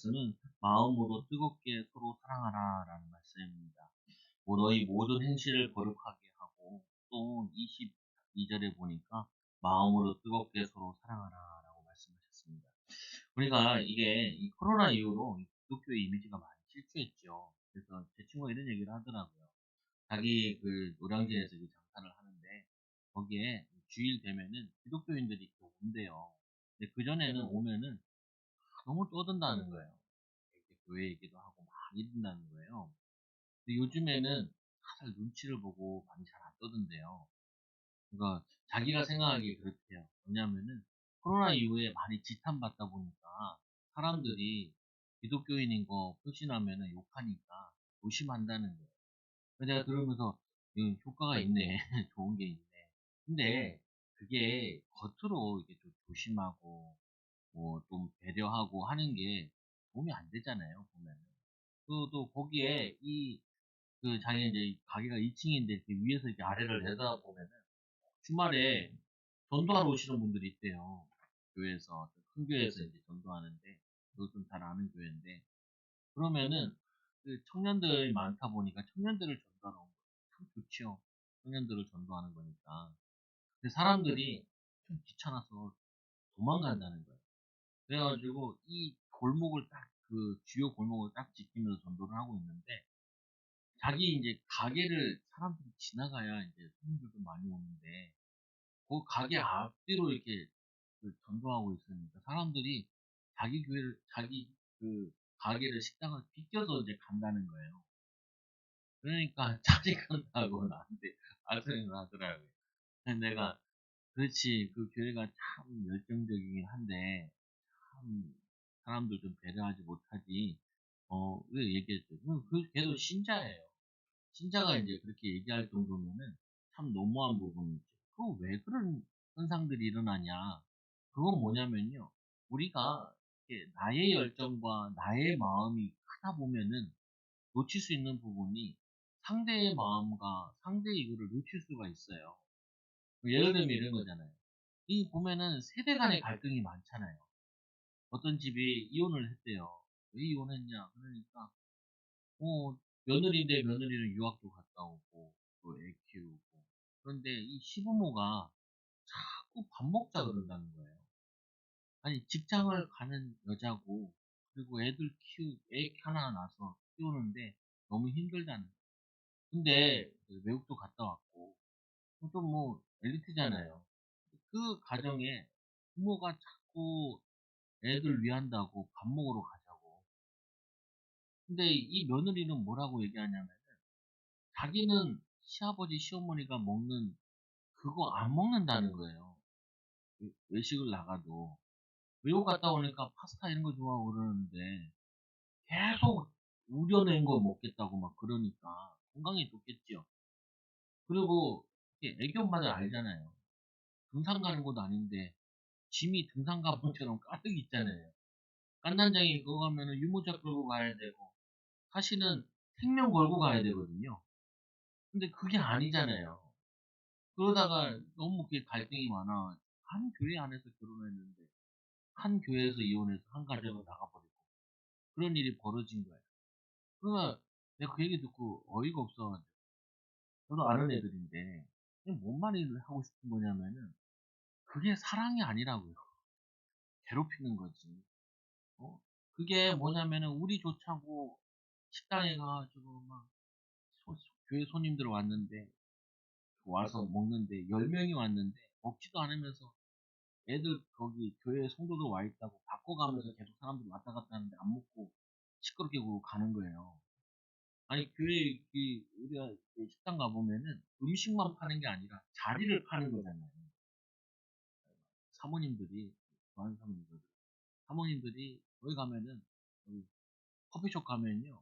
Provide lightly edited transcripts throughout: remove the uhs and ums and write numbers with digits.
말씀은 마음으로 뜨겁게 서로 사랑하라 라는 말씀입니다. 뭐 너희 모든 행실을 거룩하게 하고 또 22절에 보니까 마음으로 뜨겁게 서로 사랑하라 라고 말씀하셨습니다. 우리가 이게 이 코로나 이후로 이 기독교의 이미지가 많이 실추했죠. 그래서 제 친구가 이런 얘기를 하더라고요. 자기 그 노량진에서 이제 장사를 하는데 거기에 주일 되면은 기독교인들이 이렇게 온대요. 근데 그전에는 오면은 너무 떠든다는 거예요. 이렇게 교회 얘기도 하고 막 이런다는 거예요. 근데 요즘에는 다들 눈치를 보고 많이 잘 안 떠든대요. 그러니까 자기가 생각하기에 그렇대요. 뭐냐면은 코로나 이후에 많이 지탄받다 보니까 사람들이 기독교인인 거 표신하면은 욕하니까 조심한다는 거예요. 그래서 내가 들으면서 효과가 있네. 좋은 게 있네. 근데 그게 겉으로 이렇게 좀 조심하고 뭐 좀 배려하고 하는 게 도움이 안 되잖아요, 보면은. 또 거기에 자기가 이제 가게가 2 층인데 이렇게 위에서 이렇게 아래를 내다보면은 주말에 전도하러 오시는 분들이 있대요. 교회에서 큰 교회에서 이제 전도하는데 저도 좀 잘 아는 교회인데 그러면은 그 청년들이 많다 보니까 청년들을 전도하러 온 거예요. 참 좋지요. 청년들을 전도하는 거니까. 근데 사람들이 좀 귀찮아서 도망간다는 거예요. 그래 가지고 이 골목을 딱 그 주요 골목을 딱 지키면서 전도를 하고 있는데 자기 인제 가게를 사람들이 지나가야 인제 손님들도 많이 오는데 그 가게 앞뒤로 이렇게 전도하고 있으니까 사람들이 자기 그 가게를 식당을 비껴서 이제 간다는 거예요. 그러니까 짜증난다고 나한테 아르성을 하더라고요. 그래서 내가 그렇지 그 교회가 참 열정적이긴 한데 참 사람들 좀 배려하지 못하지 왜 얘기했죠. 걔도 신자예요. 신자가 인제 그렇게 얘기할 정도면은 참 너무한 부분이죠. 그 왜 그런 현상들이 일어나냐. 그건 뭐냐면요. 우리가 이렇게 나의 열정과 나의 마음이 크다 보면은 놓칠 수 있는 부분이 상대의 마음과 상대의 이거를 놓칠 수가 있어요. 뭐 예를 들면 이런 거잖아요. 이 보면은 세대 간의 갈등이 많잖아요. 어떤 집이 이혼을 했대요. "왜 이혼했냐?" 그러니까 며느리인데 며느리는 유학도 갔다 오고 또 애 키우고 그런데 이 시부모가 자꾸 밥 먹자 그런다는 거예요. 아니 직장을 가는 여자고 그리고 애 하나 낳아서 키우는데 너무 힘들다는 거예요. 근데 그 외국도 갔다 왔고 또 뭐 엘리트잖아요. 그 가정에 부모가 자꾸 애들 위한다고 밥 먹으러 가자고. 근데 이 며느리는 뭐라고 얘기하냐면 자기는 시아버지, 시어머니가 먹는 그거 안 먹는다는 거예요. 외식을 나가도. 외국 갔다 오니까 파스타 이런 거 좋아하고 그러는데 계속 우려낸 거 먹겠다고 막 그러니까 건강에 좋겠죠. 그리고 이렇게 애기 엄마들 알잖아요. 등산 가는 것도 아닌데 짐이 등산 가방처럼 가득 있잖아요. 깐난장에 그거 가면은 유모차 끌고 가야 되고 사실은 생명 걸고 가야 되거든요. 근데 그게 아니잖아요. 그러다가 너무 그게 갈등이 많아 한 교회 안에서 결혼했는데 한 교회에서 이혼해서 한 가정으로 나가버리고 그런 일이 벌어진 거예요. 그러니까 내가 그 얘기 듣고 어이가 없어 가지고 저도 아는 애들인데 그냥 뭔 말을 하고 싶은 거냐면은 그게 사랑이 아니라고요. 괴롭히는 거지. 어? 그게 뭐냐면은 우리 좋자고 식당에 가 가지고 막 교회 손님들 왔는데 와서 먹는데 10 명이 왔는데 먹지도 않으면서 애들 거기 교회 성도들 와 있다고 바꿔가면서 계속 사람들이 왔다 갔다 하는데 안 먹고 시끄럽게 굴고 가는 거예요. 아니 교회 우리가 그 식당 가 보면은 음식만 파는 게 아니라 자리를 파는 거잖아요. 사모님들이 좋아하는 사모님들이 거기 가면은 여기 커피숍 가면요.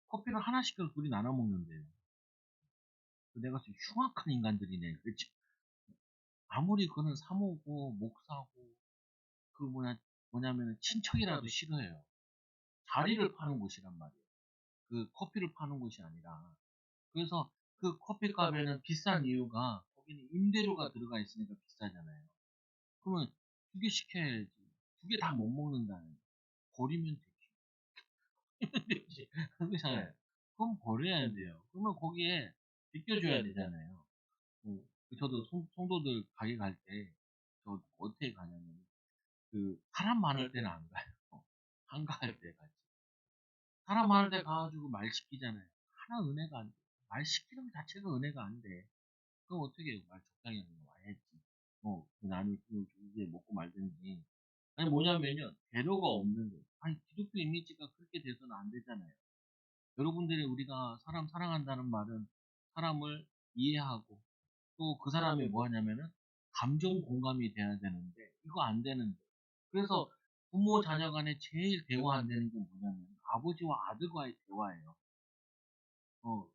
커피를 하나 시켜서 둘이 나눠 먹는대요. 내가 봤을 때 흉악한 인간들이네. 그치? 아무리 그거는 사모고 목사고 그 뭐냐면은 친척이라도 싫어해요. 자리를 파는 곳이란 말이에요. 그 커피를 파는 곳이 아니라. 그래서 그 커피값에는 비싼 이유가 거기는 임대료가 들어가 있으니까 비싸잖아요. 그러면 2개 시켜야지. 2개 다 못 먹는다는. 버리면 되지. 그렇잖아요. 그럼 버려야 돼요. 그러면 거기에 비껴줘야 되잖아요. 저도 성도들 가게 갈 때 저 어떻게 가냐면 사람 많을 때는 안 가요. 한가할 때 가지. 사람 많을 때 가 가지고 말 시키잖아요. 하나 은혜가 안 돼. 말 시키는 것 자체가 은혜가 안 돼. 그럼 어떻게 해요? 말 적당히 하면 와야지. 나는 이제 먹고 말든지. 아니 뭐냐면요. 배려가 없는 거예요. 아니 기독교 이미지가 그렇게 돼서는 안 되잖아요. 여러분들이 우리가 사람 사랑한다는 말은 사람을 이해하고 또 그 사람이 뭐 하냐면은 감정 공감이 돼야 되는데 이거 안 되는데. 그래서 부모 자녀 간에 제일 대화 안 되는 게 뭐냐면 아버지와 아들과의 대화예요. 어.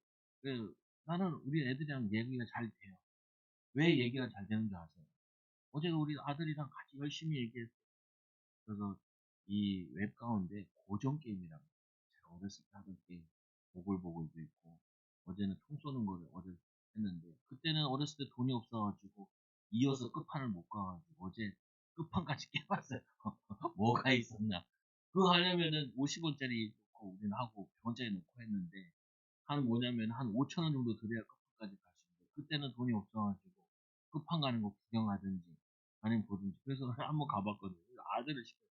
그 나는 우리 애들이랑 얘기가 잘 돼요. 왜 얘기가 잘 되는 줄 아세요? 어제도 우리 아들이랑 같이 열심히 얘기했어요. 그래서 이 웹 가운데 고전 게임이라고 제가 어렸을 때 하던 게임 보글보글도 있고 어제는 총 쏘는 거를 어제 했는데 그때는 어렸을 때 돈이 없어 가지고 이어서 끝판을 못 가 가지고 어제 끝판까지 깨봤어요. 뭐가 있었나. 그거 하려면은 50 원짜리 놓고 우리는 하고 100 원짜리 놓고 했는데 한 뭐냐면 한 5천 원 정도 들여야 끝판까지 갈 수 있는데 그때는 돈이 없어 가지고 끝판 가는 거 구경하든지 아니면 보든지 그래서 한번 가 봤거든요. 그래서 아들을 시켰어요.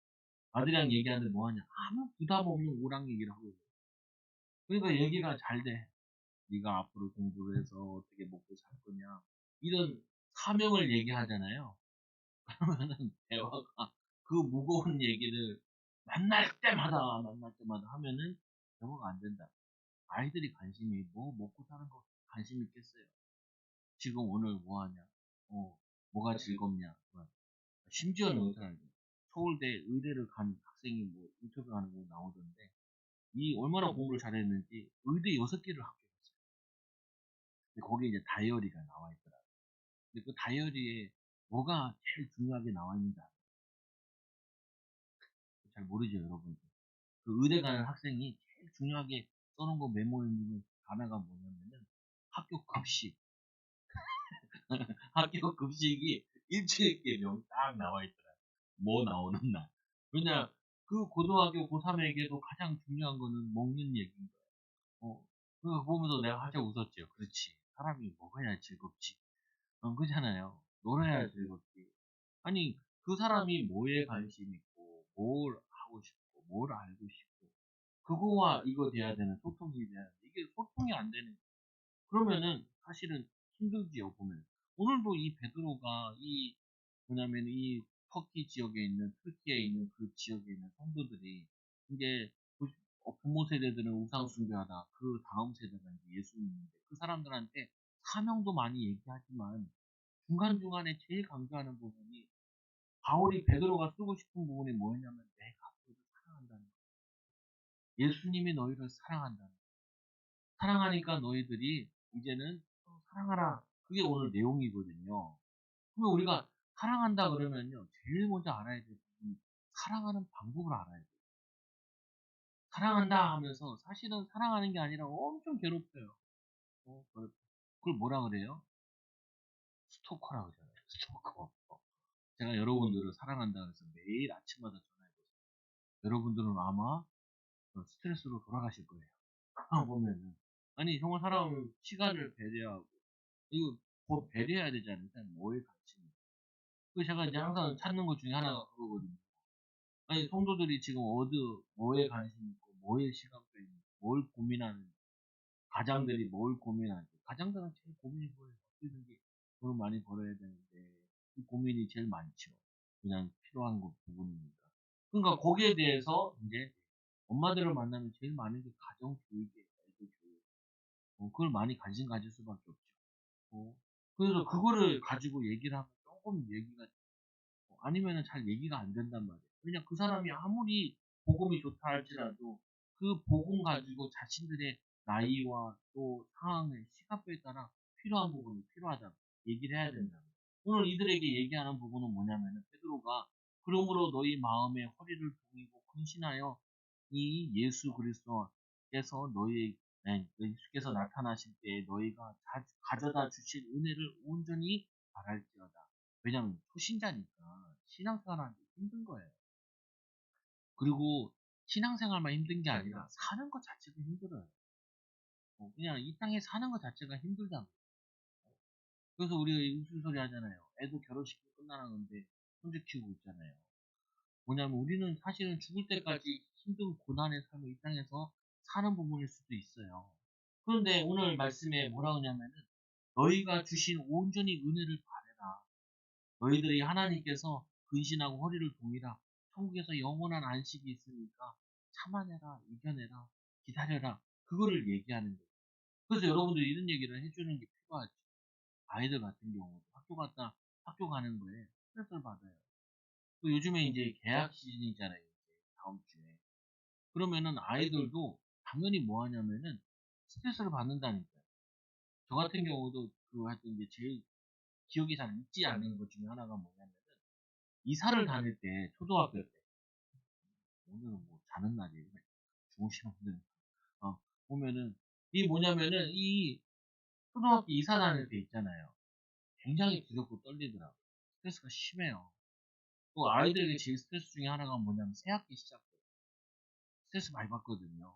아들이랑 얘기하는데 뭐 하냐. 아무 부담 없는 오락 얘기를 하고 있어요. 그러니까 얘기가 잘 돼. "네가 앞으로 공부를 해서 어떻게 먹고 살 거냐." 이런 사명을 얘기하잖아요. 그러면은 대화가 그 무거운 얘기를 만날 때마다 하면은 대화가 안 된다. 아이들이 관심이 뭐 먹고 사는 거 관심 있겠어요. 지금 오늘 뭐 하냐? 뭐가 즐겁냐? 심지어는 어떻게 알죠? 서울대 의대를 간 학생이 뭐 인터뷰하는 거 나오던데 이 얼마나 공부를 잘했는지 의대 6개를 합격했어요. 근데 거기에 이제 다이어리가 나와 있더라고요. 근데 그 다이어리에 뭐가 제일 중요하게 나와 있는지 아세요? 잘 모르죠, 여러분. 그 의대 가는 학생이 제일 중요하게 써놓은 거 메모에 있는 단어가 뭐냐면은 학교 급식. 학교 급식이 일주일께 딱 나와 있더라고요. 뭐 나오는 날. 왜냐, 그 고등학교 고3에게도 가장 중요한 거는 먹는 얘기인 거예요. 그거 보면서 내가 활짝 웃었죠. 그렇지. 사람이 먹어야 즐겁지. 그잖아요. 놀아야 즐겁지. 아니, 그 사람이 뭐에 관심 있고, 뭘 하고 싶고, 뭘 알고 싶고, 그거와 이거 돼야 되는 소통이 돼야 되는데, 이게 소통이 안 되는 그러면은 사실은 힘들지요, 보면. 오늘도 이 베드로가 뭐냐면 이 터키 지역에 있는, 터키에 있는 그 지역에 있는 성도들이 이제 부모 세대들은 우상 숭배하다. 그 다음 세대가 이제 예수님인데 그 사람들한테 사명도 많이 얘기하지만 중간중간에 제일 강조하는 부분이 바울이 베드로가 쓰고 싶은 부분이 뭐였냐면 내가 너를 사랑한다는 거. 예수님이 너희를 사랑한다는 거. 사랑하니까 너희들이 이제는 서로 사랑하라. 그게 오늘 내용이거든요. 그러면 우리가 사랑한다 그러면요. 제일 먼저 알아야 될 부분이 사랑하는 방법을 알아야 돼요. 사랑한다 하면서 사실은 사랑하는 게 아니라 엄청 괴롭혀요. 그걸 뭐라 그래요? 스토커라 그러잖아요. 스토커. 제가 여러분들을 사랑한다 그래서 매일 아침마다 전화해보세요. 여러분들은 아마 스트레스로 돌아가실 거예요. 보면은. 아니, 정말 사람은 시간을 배려하고, 이거 곧 배려해야 되잖아요. 일단 뭐에 관심이. 그 제가 이제 항상 찾는 것 중에 하나가 그거거든요. 아니, 성도들이 지금 뭐에 관심 있고, 뭐에 시간 빼고, 뭘 고민하는지, 가장들이 뭘 고민하는지, 가장들은 제일 고민이 뭐예요? 어떻게든지 돈을 많이 벌어야 되는데, 이 고민이 제일 많죠. 그냥 필요한 것 부분이니까. 그러니까 거기에 대해서 이제 엄마들을 만나면 제일 많은 게 가정 교육이에요. 애들 교육. 그걸 많이 관심 가질 수밖에 없죠. 어, 그래서 그거를 가지고 얘기를 하면 조금 얘기가 아니면은 잘 얘기가 안 된단 말이에요. 왜냐 그 사람이 아무리 복음이 좋다 할지라도 그 복음 가지고 자신들의 나이와 또 상황의 시간표에 따라 필요한 부분이 필요하다 얘기를 해야 된다. 오늘 이들에게 얘기하는 부분은 뭐냐면은 베드로가 그러므로 너희 마음에 허리를 동이고 근신하여 이 예수 그리스도께서 예수께서 나타나실 때에 너희가 가져다 주실 은혜를 온전히 바랄지어다. 왜냐면 초신자니까 신앙생활하기 힘든 거예요. 그리고 신앙생활만 힘든 게 아니라 사는 것 자체도 힘들어요. 그냥 이 땅에 사는 것 자체가 힘들다고. 그래서 우리가 우스갯소리 하잖아요. 애도 결혼시키고 끝나라는데 손주 키우고 있잖아요. 뭐냐면 우리는 사실은 죽을 때까지 힘든 고난의 삶을 이 땅에서 사는 부분일 수도 있어요. 그런데 오늘 말씀에 뭐라 하냐면은 너희가 주신 온전히 은혜를 바래라. 너희들이 하나님께서 근신하고 허리를 동이라. 천국에서 영원한 안식이 있으니까 참아내라, 이겨내라, 기다려라. 그거를 얘기하는 거예요. 그래서 여러분들이 이런 얘기를 해주는 게 필요하죠. 아이들 같은 경우도 학교 가는 거에 스트레스를 받아요. 또 요즘에 이제 개학 시즌이잖아요. 이제 다음 주에. 그러면은 아이들도 당연히 뭐 하냐면은 스트레스를 받는다니까요. 저 같은 경우도 그 하여튼 이제 제일 기억이 잘 잊지 않는 것 중에 하나가 뭐냐면은 이사를 다닐 때 초등학교 때 오늘은 뭐 자는 날이에요. 주무시는 분들 보면은 이 뭐냐면은 이 초등학교 이사 다닐 때 있잖아요. 굉장히 두렵고 떨리더라고요. 스트레스가 심해요. 또 아이들에게 제일 스트레스 중에 하나가 뭐냐면 새학기 시작 때 스트레스 많이 받거든요.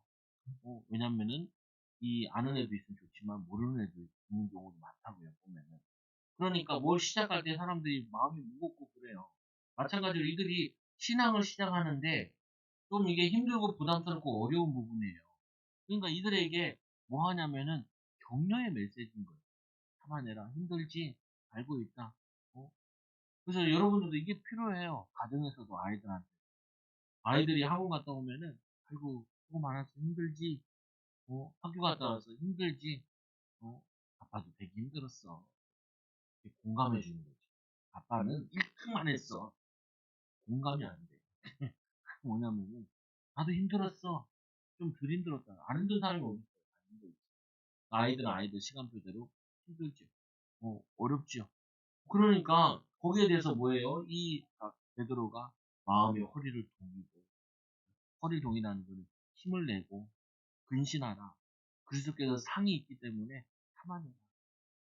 왜냐면은 이 아는 애도 있으면 좋지만 모르는 애도 있는 경우도 많다고요, 보면은. 그러니까 뭘 시작할 때 사람들이 마음이 무겁고 그래요. 마찬가지로 이들이 신앙을 시작하는데 좀 이게 힘들고 부담스럽고 어려운 부분이에요. 그러니까 이들에게 뭐 하냐면은 격려의 메시지인 거예요. 참아내라. 힘들지? 알고 있다. 어? 그래서 여러분들도 이게 필요해요. 가정에서도 아이들한테. 아이들이 학원 갔다 오면은 아이고 수고 많았어. 힘들지? 학교 갔다 와서 힘들지? 아빠도 되게 힘들었어. 이렇게 공감해 주는 거지. 아빠는 1등만 했어. 공감이 안 돼. 뭐냐면은 나도 힘들었어. 좀 덜 힘들었다. 안 힘든 사람이 어디 있어요? 다 힘들지. 아이들은 아이들 시간표대로 힘들죠. 어렵죠. 그러니까 거기에 대해서 뭐예요? 이 베드로가 마음의 허리를 동이고 허리 동이라는 거는 힘을 내고 근신하라. 그리스도께서 상이 있기 때문에 참아내라.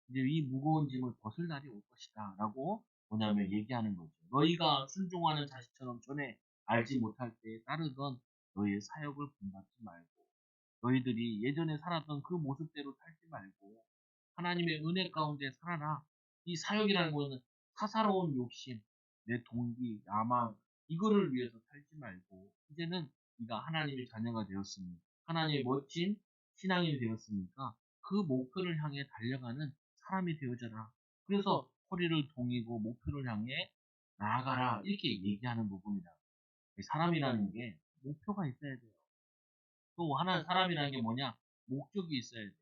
이제 이 무거운 짐을 벗을 날이 올 것이다. 라고 뭐냐면 얘기하는 거죠. 너희가 순종하는 자식처럼 전에 알지 못할 때에 따르던 너희의 사역을 본받지 말고 너희들이 예전에 살았던 그 모습대로 살지 말고 하나님의 은혜 가운데 살아라. 이 사역이라는 것은 사사로운 욕심, 내 동기, 야망 이거를 위해서 살지 말고 이제는 네가 하나님의 자녀가 되었으니 하나님의 멋진 신앙인이 되었으니까 그 목표를 향해 달려가는 사람이 되어져라. 그래서 허리를 동이고 목표를 향해 나아가라 이렇게 얘기하는 부분이다. 사람이라는 게 목표가 있어야 돼요. 또 하나 사람이라는 게 뭐냐? 목적이 있어야 돼.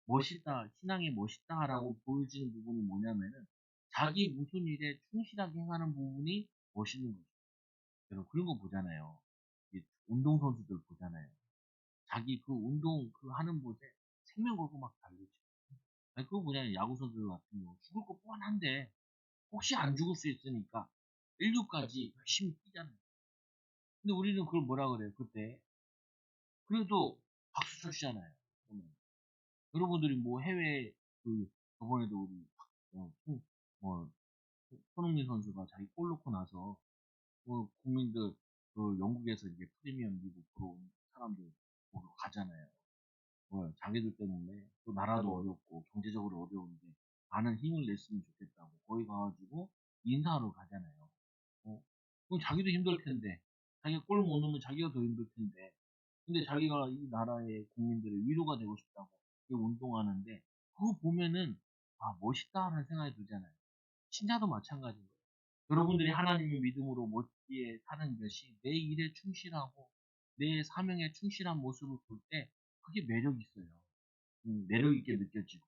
멋있다, 신앙이 멋있다라고 보여지는 부분이 뭐냐면은 자기 무슨 일에 충실하게 행하는 부분이 멋있는 거죠. 여러분 그런 거 보잖아요. 운동선수들 보잖아요. 자기 그 운동 그 하는 곳에 생명 걸고 막 달리죠. 아니 그거 뭐냐 야구 선수들 같은 경우 죽을 거 뻔한데 혹시 안 죽을 수 있으니까 1루까지 열심히 뛰잖아요. 근데 우리는 그걸 뭐라 그래요 그때 그래도 박수 쳐주잖아요. 그러면. 여러분들이 뭐 해외 그 저번에도 우리 뭐 손흥민 선수가 자기 골 넣고 나서 국민들 그 영국에서 이제 프리미엄 리그 보러 온 사람들 보러 가잖아요. 자기들 때문에 또 나라도 어렵고 경제적으로 어려운데 많은 힘을 냈으면 좋겠다고 거기 가가지고 인사하러 가잖아요. 그럼 자기도 힘들 텐데 자기가 골 못 넣으면 자기가 더 힘들 텐데 근데 자기가 이 나라의 국민들의 위로가 되고 싶다고 이렇게 운동하는데 그거 보면은 아 멋있다라는 생각이 들잖아요. 신자도 마찬가지인 거예요. 여러분들이 하나님의 믿음으로 멋지게 사는 것이 내 일에 충실하고 내 사명에 충실한 모습을 볼 때 그게 매력 있어요. 매력 있게 느껴지고.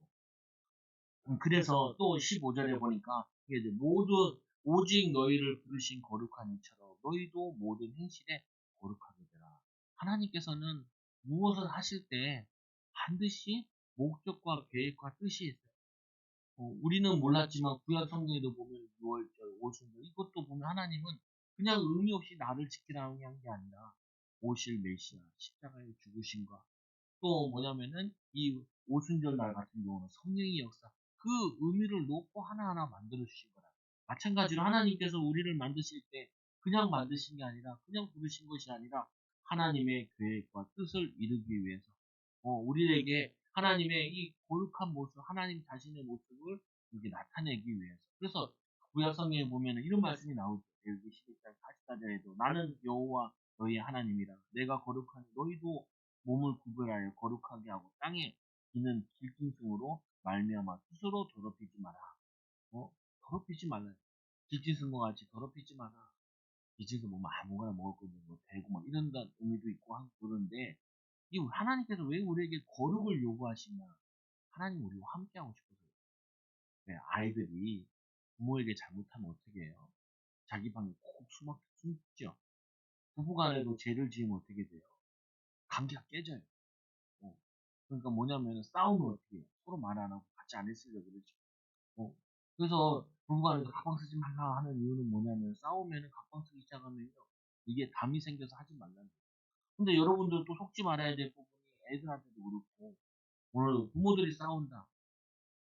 그래서 또 15절에 보니까 이게 이제 모두 오직 너희를 부르신 거룩한 이처럼 너희도 모든 행실에 거룩하게 되라. 하나님께서는 무엇을 하실 때 반드시 목적과 계획과 뜻이 있어요. 우리는 몰랐지만 구약 성경에도 보면 6월절, 오순절 이것도 보면 하나님은 그냥 의미 없이 나를 지키라는 게 아니라 오실 메시아 십자가의 죽으심과 또 뭐냐면은 이 오순절 날 같은 경우는 성령의 역사 그 의미를 놓고 하나하나 만들어 주신 거라. 마찬가지로 하나님께서 우리를 만드실 때 그냥 만드신 게 아니라 그냥 부르신 것이 아니라 하나님의 계획과 뜻을 이루기 위해서 우리에게 하나님의 이 거룩한 모습, 하나님 자신의 모습을 이렇게 나타내기 위해서. 그래서 구약 성경에 보면은 이런 말씀이 나오죠. 레위기 11장 44절에도 나는 여호와 너희의 하나님이라. 내가 거룩하니 너희도 몸을 구별하여 거룩하게 하고 땅에 기는 길짐승으로 말미암아 스스로 더럽히지 마라. 더럽히지 말라. 길짐승과 같이 더럽히지 마라. 길짐승 뭐 아무거나 먹을 거면 뭐 대고 막 이런다 의미도 있고 하고 그러는데 이 하나님께서 왜 우리에게 거룩을 요구하시냐? 하나님 우리와 함께하고 싶어서요. 네, 아이들이 부모에게 잘못하면 어떻게 해요? 자기 방에 콕 숨죠. 부부간에도 죄를 지으면 어떻게 돼요? 관계가 깨져요. 어. 그러니까 뭐냐면 싸우면 어떻게 해요? 서로 말 안 하고 같이 안 했으려 그러죠. 어. 그래서 부부간에서 각방 쓰지 말라 하는 이유는 뭐냐면 싸우면은 각방 쓰기 시작하면요. 이게 담이 생겨서 하지 말라는 거예요. 근데 여러분들도 속지 말아야 될 부분이 애들한테도 그렇고 오늘 부모들이 싸운다.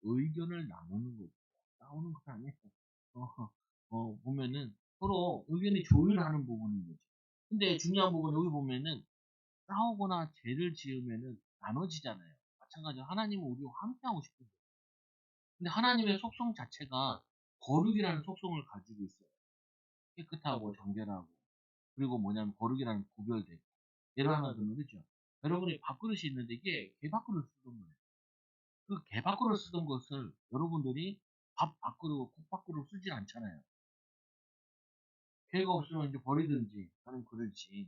의견을 나누는 거죠. 싸우는 건 아니에요. 어, 보면은 서로 의견이 조율하는 부분인 거죠. 근데 중요한 부분 여기 보면은 싸우거나 죄를 지으면은 나눠지잖아요. 마찬가지로 하나님은 우리와 함께하고 싶은 거예요. 근데 하나님의 속성 자체가 거룩이라는 속성을 가지고 있어요. 깨끗하고 정결하고 그리고 뭐냐면 거룩이라는 구별되고 예를 하나 들면 그죠? 여러분이 밥그릇이 있는데 이게 개밥그릇 쓰던 거예요. 그 개밥그릇 쓰던 것을 여러분들이 밥 밥그릇, 국 밥그릇 쓰질 않잖아요. 개가 없으면 이제 버리든지 하는 그릇이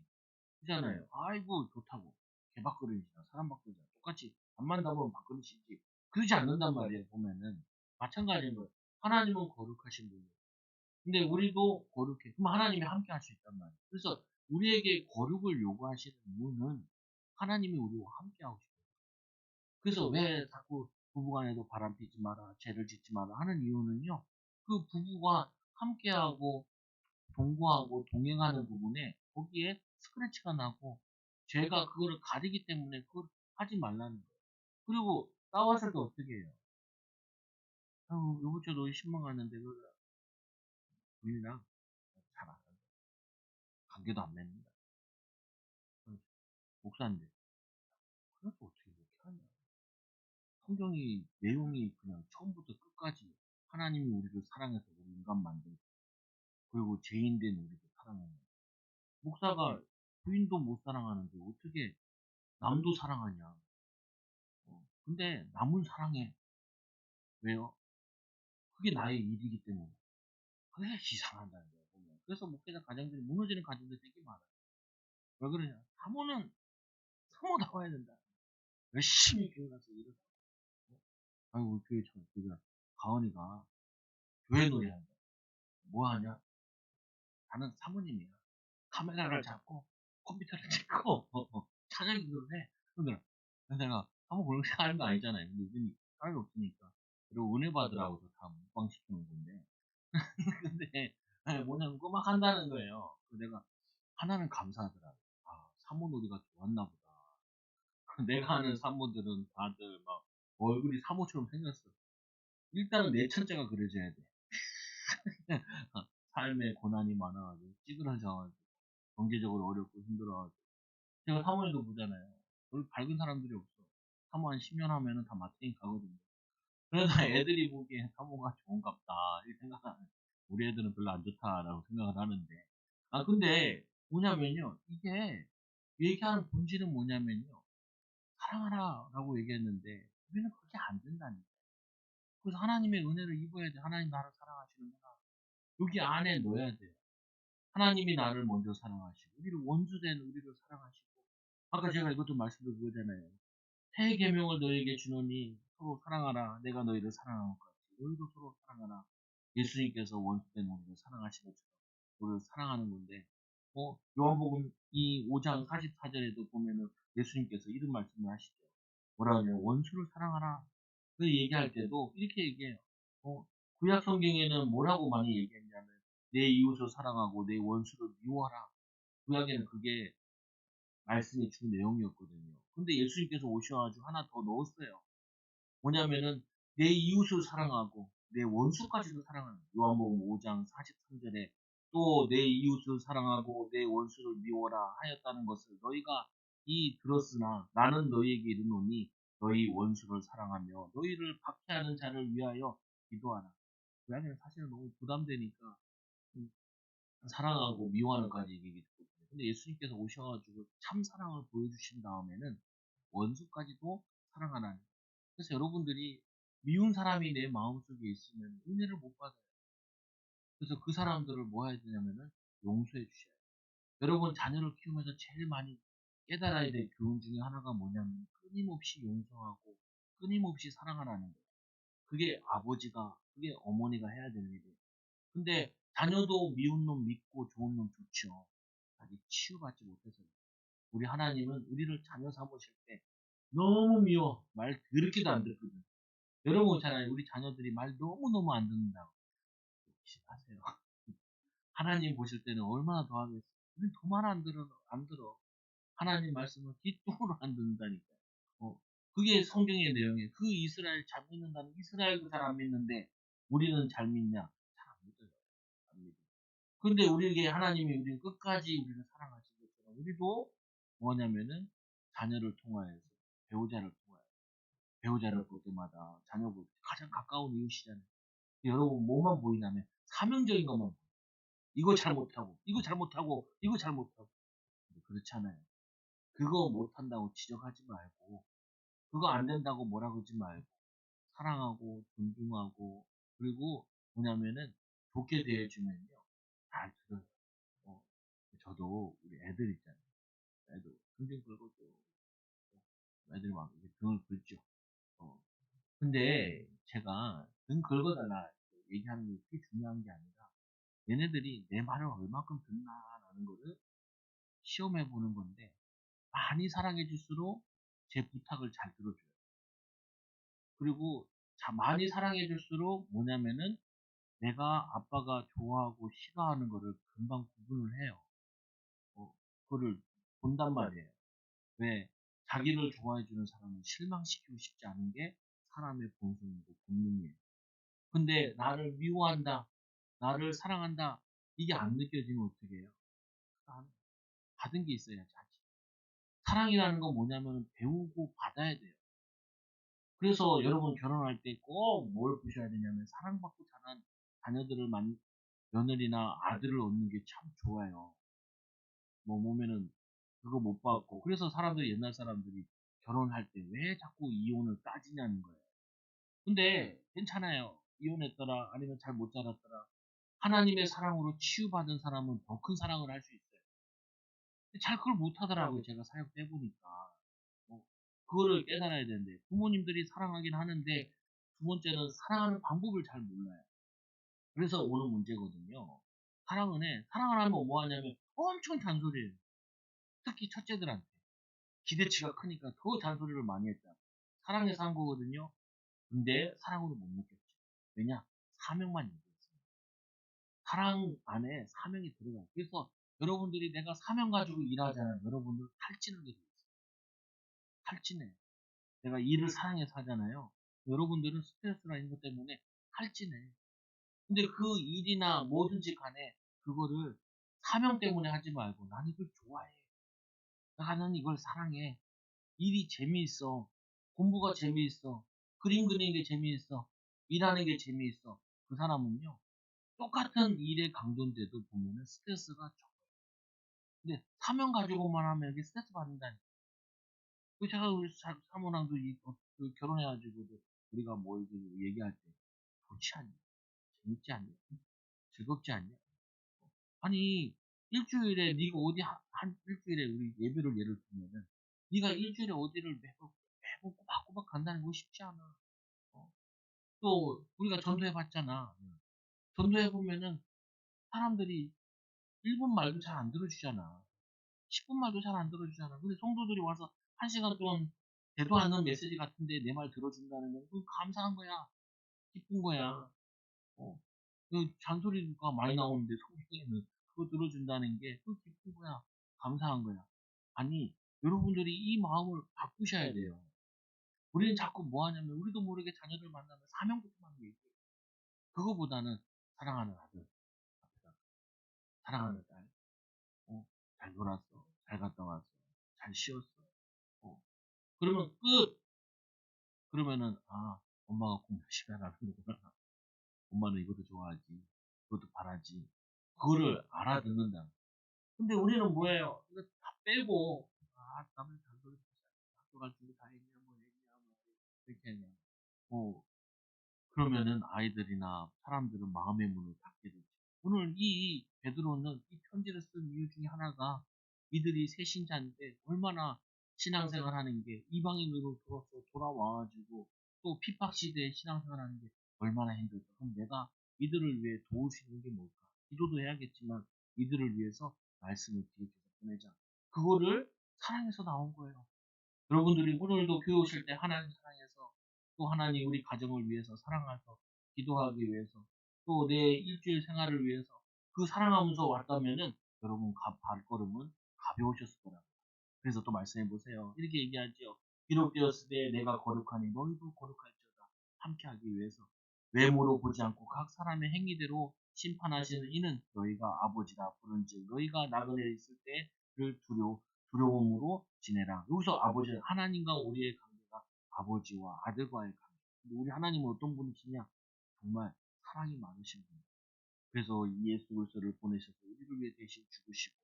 쓰잖아요. 아이고 좋다고 개밥그릇이나 사람 밥그릇이나 똑같이 밥만 담으면 밥그릇이지 그러지 않는단 말이에요. 보면은 마찬가지인 거예요. 하나님은 거룩하신 분이에요. 근데 우리도 거룩해. 그럼 하나님이 함께 할 수 있단 말이에요. 그래서 우리에게 거룩을 요구하시는 이유는 하나님이 우리와 함께 하고 싶어요. 그래서 왜 자꾸 부부간에도 바람피지 마라, 죄를 짓지 마라 하는 이유는요. 그 부부가 함께하고 동거하고 동행하는 부분에 거기에 스크래치가 나고 죄가 그거를 가리기 때문에 그걸 하지 말라는 거예요. 그리고 싸웠을 때 어떻게 해요? 아유, 요번 주에 너희 신방 갔는데 그 부인이랑 잘안 한다. 관계도 안 맺는다. 목사인데 그래서 어떻게 이렇게 하냐? 성경이 내용이 그냥 처음부터 끝까지 하나님이 우리를 사랑해서 우리 인간 만들고 그리고 죄인된 우리도 사랑하는 목사가 부인도 못 사랑하는데 어떻게 남도 사랑하냐? 근데 남은 사랑해. 왜요? 그게 나의 일이기 때문에. 그게 이상한다는 거예요. 보면. 그래서 목회자 가정들이 무너지는 가정들이 되게 많아요. 왜 그러냐? 사모는 사모 나와야 된다. 열심히 교회 가서 일을 하고. 아이고 우리 교회 저 그가 가은이가 교회 놀이 한다. 뭐 하냐? 나는 사모님이야. 카메라를 잡고 컴퓨터를 찍고 찬양기도를 해. 근데 내가 사모 그런 거 하는 거 아니잖아요. 근데 요즘 사람이 없으니까. 그리고 은혜 받으라고 다 묵방시키는 건데. 근데 뭐냐면 그거 막 한다는 거예요. 그래서 내가 하나는 감사하더라고. 아, 사모놀이가 좋았나 보다. 내가 아는 사모들은 다들 막 얼굴이 사모처럼 생겼어. 일단은 내 천재가 그려져야 돼. 삶에 고난이 많아가지고 찌그러져가지고 경제적으로 어렵고 힘들어가지고 제가 사모님도 보잖아요. 별로 밝은 사람들이 없어. 사모 한 10년 하면은 다 마트인 가거든요. 그래서 애들이 보기엔 사모가 좋은갑다 이 생각하는 우리 애들은 별로 안 좋다라고 생각을 하는데 근데 뭐냐면요 이게 얘기하는 본질은 뭐냐면요 사랑하라 라고 얘기했는데 우리는 그렇게 안 된다니까 그래서 하나님의 은혜를 입어야 돼 하나님 나를 사랑하시는구나 여기 안에 넣어야 돼요 하나님이 나를 먼저 사랑하시고 우리를 원수된 우리를 사랑하시고 아까 제가 이것도 말씀드린 거잖아요 새 계명을 너에게 주노니 서로 사랑하라. 내가 너희를 사랑한 것 같이 너희도 서로 사랑하라. 예수님께서 원수된 우리를 사랑하신 것처럼 우리를 사랑하는 건데 요한복음 이 5장 44절에도 보면은 예수님께서 이런 말씀을 하시죠. 뭐라 하냐면 원수를 사랑하라. 그 얘기할 때도 이렇게 얘기해요. 구약 성경에는 뭐라고 많이 얘기했냐면 내 이웃을 사랑하고 내 원수를 미워하라. 구약에는 그게 말씀이 주 내용이었거든요. 근데 예수님께서 오셔가지고 하나 더 넣었어요. 뭐냐면은 내 이웃을 사랑하고 내 원수까지도 사랑하는 요한복음 5장 43절에 또 내 이웃을 사랑하고 내 원수를 미워라 하였다는 것을 너희가 이 들었으나 나는 너희에게 이르노니 너희 원수를 사랑하며 너희를 박해하는 자를 위하여 기도하라. 그 이야기는 사실은 너무 부담되니까 음 사랑하고 미워하는까지 얘기가 있거든요. 근데 예수님께서 오셔 가지고 참 사랑을 보여주신 다음에는 원수까지도 사랑하라는. 그래서 여러분들이 미운 사람이 내 마음속에 있으면 은혜를 못 받아요. 그래서 그 사람들을 뭐 해야 되냐면은 용서해 주셔야 돼요. 여러분 자녀를 키우면서 제일 많이 깨달아야 될 교훈 중에 하나가 뭐냐면 끊임없이 용서하고 끊임없이 사랑하라는 거예요. 그게 아버지가 그게 어머니가 해야 될 일이에요. 근데 자녀도 미운 놈 믿고 좋은 놈 좋죠. 아직 치유받지 못해서요. 우리 하나님은 우리를 자녀 삼으실 때 너무 미워. 말 더럽게도 안 듣거든. 여러분 있잖아요. 우리 자녀들이 말 너무너무 안 듣는다고. 혹시 아세요? 하나님 보실 때는 얼마나 더 하겠어요. 우린 더 말 안 들어. 하나님 말씀을 귀뚱으로 안 듣는다니까. 그게 성경의 내용이에요. 그 이스라엘 잘 믿는다는 이스라엘도 잘 안 믿는데 우리는 잘 믿냐? 잘 안 믿어요. 안 믿어요. 근데 우리에게 하나님이 우리를 끝까지 우리를 사랑하신 것처럼 우리도 뭐냐면은 자녀를 통하여서 배우자를 통하여 배우자를 볼 때마다 자녀 볼 때 가장 가까운 이웃이잖아요. 여러분 뭐만 보이냐면 사명적인 것만 보여요. 이거 잘못하고 이거 잘못하고 이거 잘못하고 그렇지 않아요. 그거 못한다고 지적하지 말고 그거 안 된다고 뭐라 그러지 말고 사랑하고 존중하고 그리고 뭐냐면은 좋게 대해주면요 잘 들어요. 어, 저도 우리 애들 있잖아요. 애들 등등 긁어줘. 애들이 막 이렇게 등을 긁죠. 어. 근데 제가 등 긁어달라 얘기하는 게 그게 중요한 게 아니라 얘네들이 내 말을 얼마큼 듣나라는 거를 시험해 보는 건데 많이 사랑해 줄수록 제 부탁을 잘 들어줘요. 그리고 많이 사랑해 줄수록 뭐냐면은 내가 아빠가 좋아하고 싫어하는 거를 금방 구분을 해요. 그거를 본단 말이에요. 왜? 자기를 좋아해 주는 사람을 실망시키고 싶지 않은 게 사람의 본성이고 본능이에요. 근데 나를 미워한다, 나를 사랑한다, 이게 안 느껴지면 어떻게 해요? 받은 게 있어야지 하지. 사랑이라는 건 뭐냐면 배우고 받아야 돼요. 그래서 여러분 결혼할 때 꼭 뭘 보셔야 되냐면 사랑받고 자란 자녀들을 며느리나 아들을 얻는 게 참 좋아요. 뭐 보면은 그거 못 받고 그래서 사람들이 옛날 사람들이 결혼할 때 왜 자꾸 이혼을 따지냐는 거예요. 근데 괜찮아요. 이혼했더라 아니면 잘 못 자랐더라. 하나님의 사랑으로 치유받은 사람은 더 큰 사랑을 할 수 있어요. 근데 잘 그걸 못 하더라고요. 제가 사역도 해 보니까. 뭐 그거를 깨달아야 되는데 부모님들이 사랑하긴 하는데 두 번째는 사랑하는 방법을 잘 몰라요. 그래서 오는 문제거든요. 사랑을 하면 뭐 하냐면 엄청 잔소리해요. 특히 첫째들한테. 기대치가 크니까 더 잔소리를 많이 했다. 사랑해서 한 거거든요. 근데 사랑으로 못 느꼈죠. 왜냐? 사명만 얘기했어요. 사랑 안에 사명이 들어가요. 그래서 여러분들이 내가 사명 가지고 일하잖아요. 여러분들 탈진하게 돼 있어요. 탈진해. 내가 일을 사랑해서 하잖아요. 여러분들은 스트레스나 이런 것 때문에 탈진해. 근데 그 일이나 뭐든지 간에 그거를 사명 때문에 하지 말고 나는 이걸 좋아해. 나는 이걸 사랑해. 일이 재미있어. 공부가 재미있어. 그림 그리는 게 재미있어. 일하는 게 재미있어. 그 사람은요, 똑같은 일의 강도인데도 보면은 스트레스가 적어요. 근데 사명 가지고만 하면 이게 스트레스 받는다니까. 그 제가 우리 사모랑도 그 결혼해가지고도 우리가 뭐 이렇게 얘기할 때 좋지 않냐? 재밌지 않냐? 즐겁지 않냐? 아니, 일주일에 네가 어디 한 일주일에 우리 예배를 예를 들면은 네가 일주일에 어디를 매번 꼬박꼬박 간다는 거 쉽지 않아. 어. 또 우리가 전도해 봤잖아. 전도해 보면은 사람들이 1분 말도 잘 안 들어주잖아. 10분 말도 잘 안 들어주잖아. 근데 성도들이 와서 1시간 동안 되도 않는 메시지 같은데 내 말 들어준다는 건 그건 감사한 거야. 기쁜 거야. 어. 그 잔소리가 많이 나오는데 성경에는 그거 들어준다는 게 그 기쁜 거야. 감사한 거야. 아니, 여러분들이 이 마음을 바꾸셔야 돼요. 우리는 자꾸 뭐 하냐면 우리도 모르게 자녀들 만나면 사명부터만 얘기해. 그거보다는 사랑하는 아들. 사랑하는 딸, 어, 잘 놀았어. 잘 갔다 왔어. 잘 쉬었어. 어, 그러면 끝! 그러면은, 아, 엄마가 꼭 열심히 하라는구나. 엄마는 이것도 좋아하지. 그것도 바라지. 그거를 알아듣는다. 근데 우리는 뭐예요? 이거 다 빼고, 아, 남을 단돌이 학교 갈 준비 다 했냐, 뭐 했냐, 뭐, 이렇게 했냐. 어, 그러면은 아이들이나 사람들은 마음의 문을 닫게 되죠. 오늘 이 베드로는 이 편지를 쓴 이유 중에 하나가 이들이 새신자인데 얼마나 신앙생활 하는 게 이방인으로 돌아와가지고 또 핍박 시대에 신앙생활 하는 게 얼마나 힘들까. 그럼 내가 이들을 위해 도울 수 있는 게 뭘까? 기도도 해야겠지만 이들을 위해서 말씀을 기록해서 보내자. 그거를 사랑해서 나온 거예요. 여러분들이 오늘도 교회 오실 때 하나님 사랑해서 또 하나님 우리 가정을 위해서 사랑해서 기도하기 위해서 또 내 일주일 생활을 위해서 그 사랑하면서 왔다면은 여러분 발걸음은 가벼우셨을 거라고. 그래서 또 말씀해 보세요. 이렇게 얘기하죠. 기록되었을 때 내가 거룩하니 너희도 거룩할지어다. 함께하기 위해서 외모로 보지 않고 각 사람의 행위대로 심판하시는 이는 너희가 아버지라 부른즉 너희가 나그네 있을 때를 두려움으로 지내라. 여기서 아버지 하나님과 우리의 관계가 아버지와 아들과의 관계. 근데 우리 하나님은 어떤 분이시냐? 정말 사랑이 많으신 분. 그래서 이 예수 그리스도를 보내셔서 우리를 위해 대신 죽으시고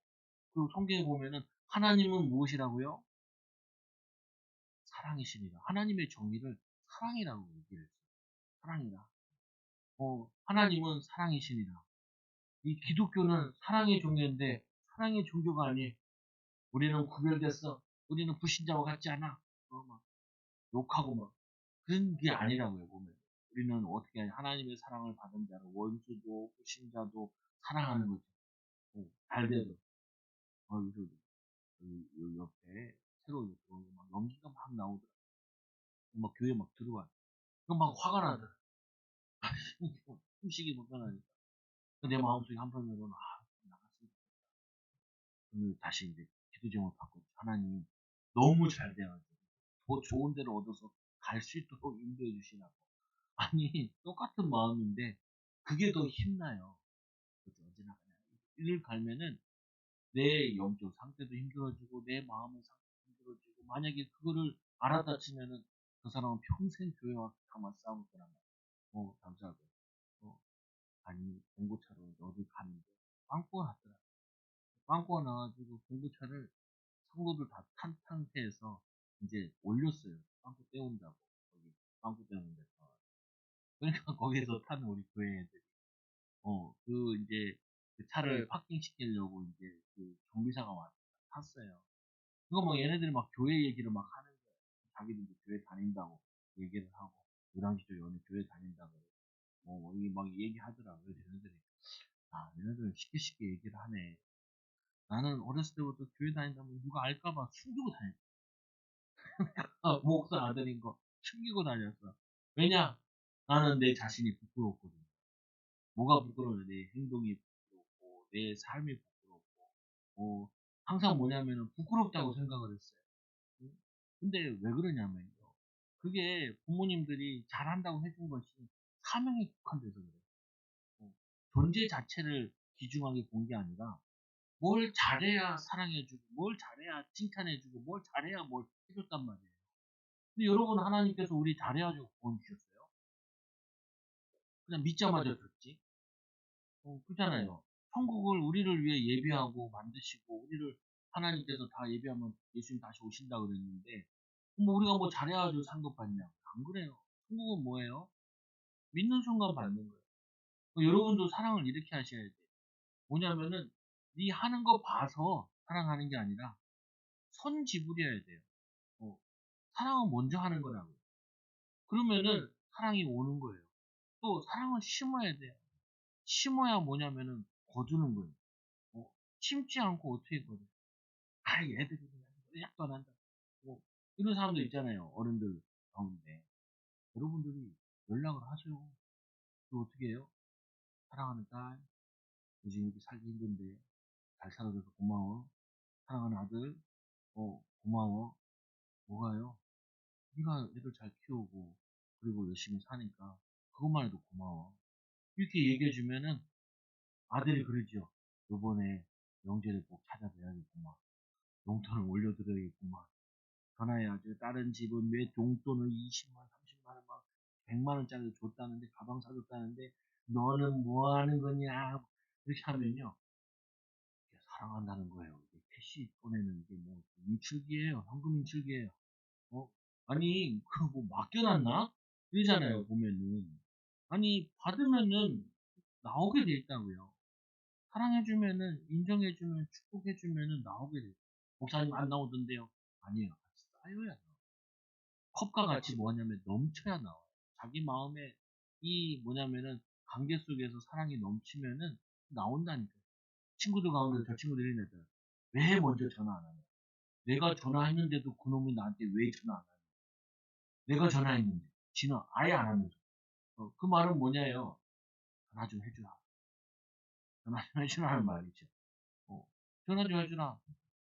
그리고 성경에 보면은 하나님은 무엇이라고요? 사랑이시니라. 하나님의 정의를 사랑이라고 얘기를 했어요. 사랑이라. 하나님은 사랑이시니라. 이 기독교는 사랑의 종교인데 사랑의 종교가 아니에요. 우리는 구별됐어. 우리는 불신자와 같지 않아. 막 욕하고 막 그런 게 아니라고요. 보면 우리는 어떻게 하나님의 사랑을 받은 자로 원수도 불신자도 사랑하는 거죠. 잘 돼도 여기서 요 옆에 새로 들어오고 막 연기가 막 나오더라. 막 교회 막 들어와. 그럼 막 화가 나더라. 숨쉬기 불편하니까. 내 마음속에 한편으로는 나갔으면 좋겠다. 오늘 다시 이제 기도 제목을 바꿨죠. 하나님 너무 잘 돼가지고 더 좋은 데를 얻어서 갈 수 있도록 인도해 주시라고. 아니 똑같은 마음인데 그게 더 힘나요. 그죠? 언제나 그냥 이를 갈면은 내 영적 상태도 힘들어지고 내 마음의 상태도 힘들어지고 만약에 그거를 알았다 치면은 그 사람은 평생 교회와 가만 싸울 거란 말이야. 감사하고. 아니 공고차로 어디 가는데 빵꾸가 났더라. 빵꾸가 나가지고 공고차를 성도들 다 탄 상태에서 이제 올렸어요. 빵꾸 떼운다고. 거기 빵꾸 떼우는 데서. 그러니까 거기서 탄 우리 교회 애들이 이제 그 차를 파킹 시키려고 이제 그 정비사가 와서 탔어요. 그거 막 얘네들이 막 교회 얘기를 막 하는 거예요. 자기들 이제 교회 다닌다고 얘기를 하고 요당지도 연애 교회 다닌다고 이게 막 얘기하더라고요. 얘네들이 얘네들 쉽게 쉽게 얘기를 하네. 나는 어렸을 때부터 교회 다닌다면 누가 알까봐 숨기고 다녔어. 목사 아들인 거 숨기고 다녔어. 왜냐? 나는 내 자신이 부끄럽거든. 뭐가 부끄러워? 내 행동이 부끄럽고, 내 삶이 부끄럽고, 항상 뭐냐면은 부끄럽다고 생각을 했어요. 응? 근데 왜 그러냐면요. 그게 부모님들이 잘한다고 해준 것이 사명에 국한돼서 그래요. 어, 존재 자체를 귀중하게 본 게 아니라 뭘 잘해야 사랑해주고, 뭘 잘해야 칭찬해주고, 뭘 잘해야 뭘 해줬단 말이에요. 근데 여러분 하나님께서 우리 잘해야지고 구원 주셨어요. 그냥 믿자마자 줬지. 그잖아요. 천국을 우리를 위해 예비하고 만드시고 우리를 하나님께서 다 예비하면 예수님 다시 오신다 그랬는데 뭐 우리가 뭐 잘해가지고 상급 받냐? 안 그래요. 천국은 뭐예요? 믿는 순간 받는 거예요. 여러분도 사랑을 이렇게 하셔야 돼요. 뭐냐면은 네 하는 거 봐서 사랑하는 게 아니라 선지불이어야 돼요. 사랑은 먼저 하는 거라고. 그러면은 사랑이 오는 거예요. 또 사랑을 심어야 돼요. 심어야 뭐냐면은 거두는 거예요. 심지 않고 어떻게 거둬? 얘들이 그냥 약도 안 한다. 뭐 이런 사람도 있잖아요. 어른들 가운데. 여러분들이 연락을 하세요. 또 어떻게 해요? 사랑하는 딸, 요즘 이렇게 살기 힘든데 잘 살아줘서 고마워. 사랑하는 아들, 고마워. 뭐가요? 네가 애들 잘 키우고 그리고 열심히 사니까 그것만 해도 고마워. 이렇게 얘기해주면은 아들이 그러죠. 요번에 명절에 꼭 찾아뵈야겠구만. 용돈을 올려드려야겠구만. 전화해야지. 다른 집은 왜 용돈을 20만, 30만 원, 막 100만 원짜리 줬다는데, 가방 사줬다는데, 너는 뭐 하는 거냐. 이렇게 하면요. 이게 사랑한다는 거예요. 이게 캐시 보내는 게 뭐, 인출기예요. 현금 인출기예요. 어? 아니, 그 뭐 맡겨놨나? 이러잖아요, 보면은. 아니, 받으면은 나오게 돼 있다고요. 사랑해주면은, 인정해주면, 축복해주면은 나오게 돼. 목사님 안 나오던데요? 아니에요. 같이 쌓여야 나와요. 컵과 같이 뭐냐면 넘쳐야 나와요. 자기 마음에 이 뭐냐면은 관계 속에서 사랑이 넘치면은 나온다니까요. 친구들 가운데 저 친구들 이런 애들. 왜 먼저 전화 안 하냐? 내가 전화했는데도 그놈이 나한테 왜 전화 안 하냐? 내가 전화했는데. 지는 아예 안 하면서. 그 말은 뭐냐요? 전화 좀 해주라. 전화 좀 해주라는 말이죠. 어, 전화 좀 해주라.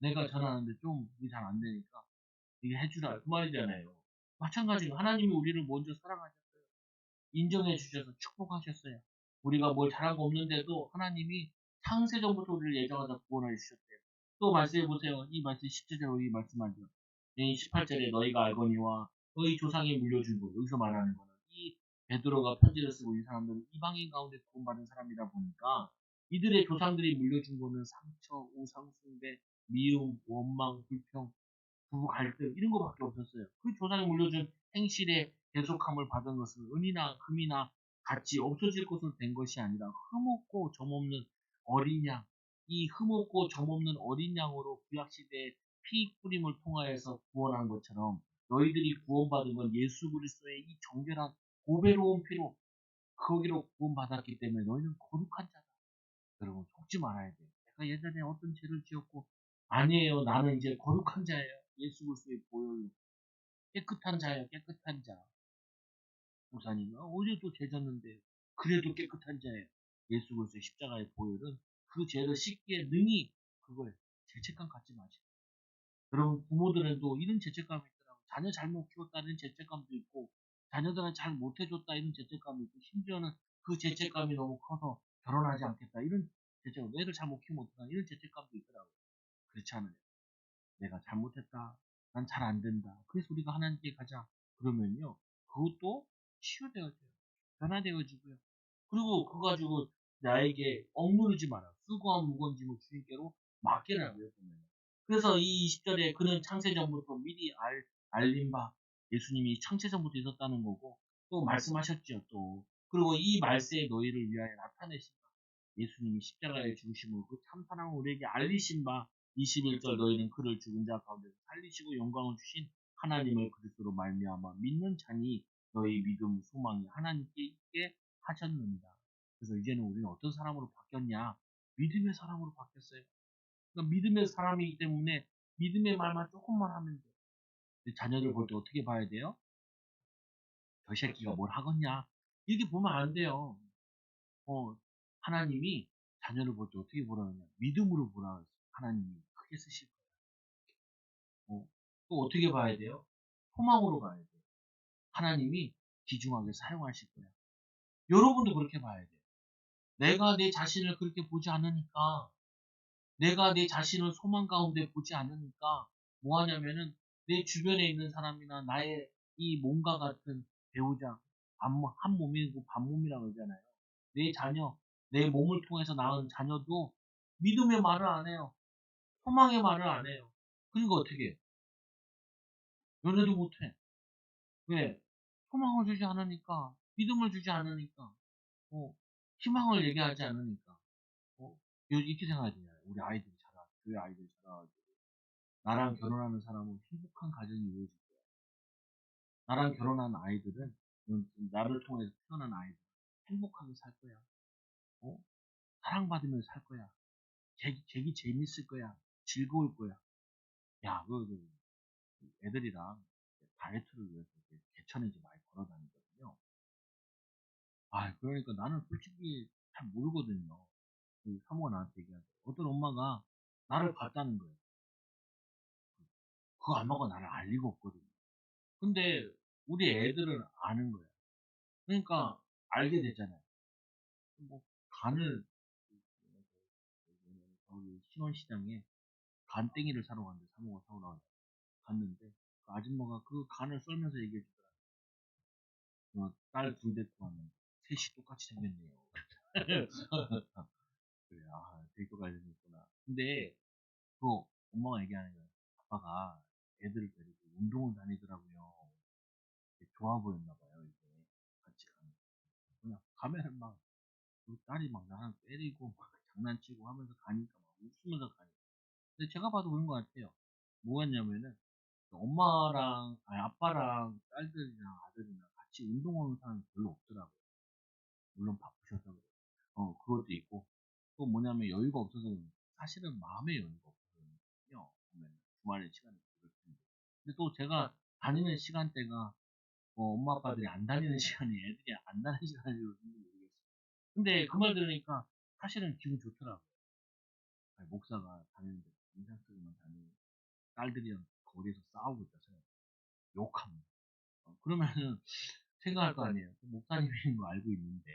내가 전화하는데 좀 이게 잘 안 되니까 이게 해주라. 그 말이잖아요. 마찬가지로 하나님이 우리를 먼저 사랑하셨어요. 인정해 주셔서 축복하셨어요. 우리가 뭘 잘한 거 없는데도 하나님이 창세전부터 우리를 예정하사 구원하여 주셨대요. 또 말씀해 보세요. 이 말씀 10절에 이 말씀하죠. 이 18절에 너희가 알거니와 너희 조상이 물려준 것. 여기서 말하는 거는 이 베드로가 편지를 쓰고 이 사람들은 이방인 가운데 구원받은 사람이다 보니까 이들의 조상들이 물려준 거는 상처, 우상 숭배, 미움, 원망, 불평, 부부 갈등 이런 거밖에 없었어요. 그 조상이 물려준 행실의 계속함을 받은 것은 은이나 금이나 같이 없어질 것으로 된 것이 아니라 흠없고 점없는 어린 양, 이 흠없고 점없는 어린 양으로 구약시대의 피 뿌림을 통하여서 구원한 것처럼 너희들이 구원받은 건 예수 그리스도의 이 정결한 보배로운 피로 거기로 구원받았기 때문에 너희는 거룩한 자다. 여러분 속지 말아야 돼요. 내가 예전에 어떤 죄를 지었고 아니에요. 나는 이제 거룩한 자예요. 예수 그리스도의 보혈로 깨끗한 자예요. 깨끗한 자. 목사님, 어제도 죄 졌는데 그래도 깨끗한 자예요. 예수 그리스도의 십자가의 보혈은 그 죄를 씻기에 능히 그걸 죄책감 갖지 마시고. 여러분 부모들은도 이런 죄책감이 있더라고요. 자녀 잘못 키웠다는 죄책감도 있고 자녀들은 잘 못해줬다 이런 죄책감이 있고 심지어는 그 죄책감이 너무 커서 결혼하지 않겠다 이런 죄책감, 애들 잘못 키우면 어떡하나 이런 죄책감도 있더라고요. 그렇지 않아요. 내가 잘못했다. 난 잘 안 된다. 그래서 우리가 하나님께 가자. 그러면요. 그것도 치유되어져요. 변화되어지고요. 그리고 그거 가지고 나에게 억누르지 마라. 수고한 무거운 짐을 주님께로 맡기라고요. 보면. 그래서 이 20절에 그는 창세전부터 미리 알린 바 예수님이 창세전부터 있었다는 거고 또 말씀하셨죠. 또 그리고 이 말세에 너희를 위하여 나타내신 바 예수님이 십자가에 죽으심을 그 참사랑을 우리에게 알리신 바 21절 너희는 그를 죽은 자 가운데서 살리시고 영광을 주신 하나님을 그리스도로 말미암아 믿는 자니 너희 믿음 소망이 하나님께 있게 하셨느니라. 그래서 이제는 우리는 어떤 사람으로 바뀌었냐? 믿음의 사람으로 바뀌었어요. 그러니까 믿음의 사람이기 때문에 믿음의 말만 조금만 하면 돼. 자녀들 볼 때 어떻게 봐야 돼요? 저 새끼가 뭘 하겠냐? 이렇게 보면 안 돼요. 하나님이 자녀를 볼 때 어떻게 보라느냐? 믿음으로 보라. 하나님이 크게 쓰실 거예요. 또 어떻게 봐야 돼요? 소망으로 봐야 돼요. 하나님이 귀중하게 사용하실 거야. 여러분도 그렇게 봐야 돼요. 내가 내 자신을 그렇게 보지 않으니까, 내가 내 자신을 소망 가운데 보지 않으니까, 뭐 하냐면은, 내 주변에 있는 사람이나 나의 이 몸과 같은 배우자, 한 몸이고 반몸이라고 그러잖아요. 내 자녀, 내 몸을 통해서 낳은 자녀도 믿음의 말을 안 해요. 소망의 말을 안 해요. 그러니까 어떻게 해? 연애도 못해. 왜? 소망을 주지 않으니까, 믿음을 주지 않으니까, 희망을 얘기하지 않으니까, 이렇게 생각해야 돼요. 우리 아이들이 교회 아이들이 자라가지고. 나랑 결혼하는 사람은 행복한 가정이 이루어질 거야. 나랑 결혼한 아이들은, 나를 통해서 태어난 아이들은 행복하게 살 거야. 어? 사랑받으면서 살 거야. 쟤기 재밌을 거야. 즐거울 거야. 야, 애들이랑 다이어트를 위해서 개천에 이제 많이 걸어 다니거든요. 그러니까 나는 솔직히 잘 모르거든요. 그 사모가 나한테 얘기하는데 어떤 엄마가 나를 봤다는 거예요. 그 엄마가 나를 알 리가 없거든요. 근데 우리 애들은 아는 거예요. 그러니까 알게 되잖아요. 뭐 간을 신원시장에 간땡이를 사러 갔는데 사모가 사오라고 갔는데 그 아줌마가 그 간을 썰면서 얘기해 주더라고요. 딸 둘 데리고 왔는데 셋이 똑같이 생겼네요. 그래, 아, 데리고 가야 되겠구나. 근데 그 엄마가 얘기하는 거예요. 아빠가 애들을 데리고 운동을 다니더라고요. 되게 좋아 보였나 봐요, 이게. 같이 가면. 그냥 가면은 막 우리 딸이 막 나랑 때리고 막 장난치고 하면서 가니까 막 웃으면서 가니까. 근데 제가 봐도 그런 것 같아요. 뭐였냐면은 엄마랑 아니 아빠랑 딸들이랑 아들이랑 같이 운동하는 사람이 별로 없더라고요. 물론 바쁘셔서 그래요. 그것도 있고 또 뭐냐면 여유가 없어서 그런지 사실은 마음의 여유가 없거든요. 보면 주말에 시간이 부를 텐데. 근데 또 제가 다니는 시간대가 엄마 아빠들이 안 다니는 시간이 애들이 안 다니는 시간인지 모르겠어요. 근데 그 말 들으니까 사실은 기분 좋더라고요. 아니, 목사가 다니는데 인상 쓰고만 다니는 딸들이랑 거리에서 싸우고 있다 생각 욕합니다. 그러면은 생각할 거 아니에요. 목사님인 거 알고 있는데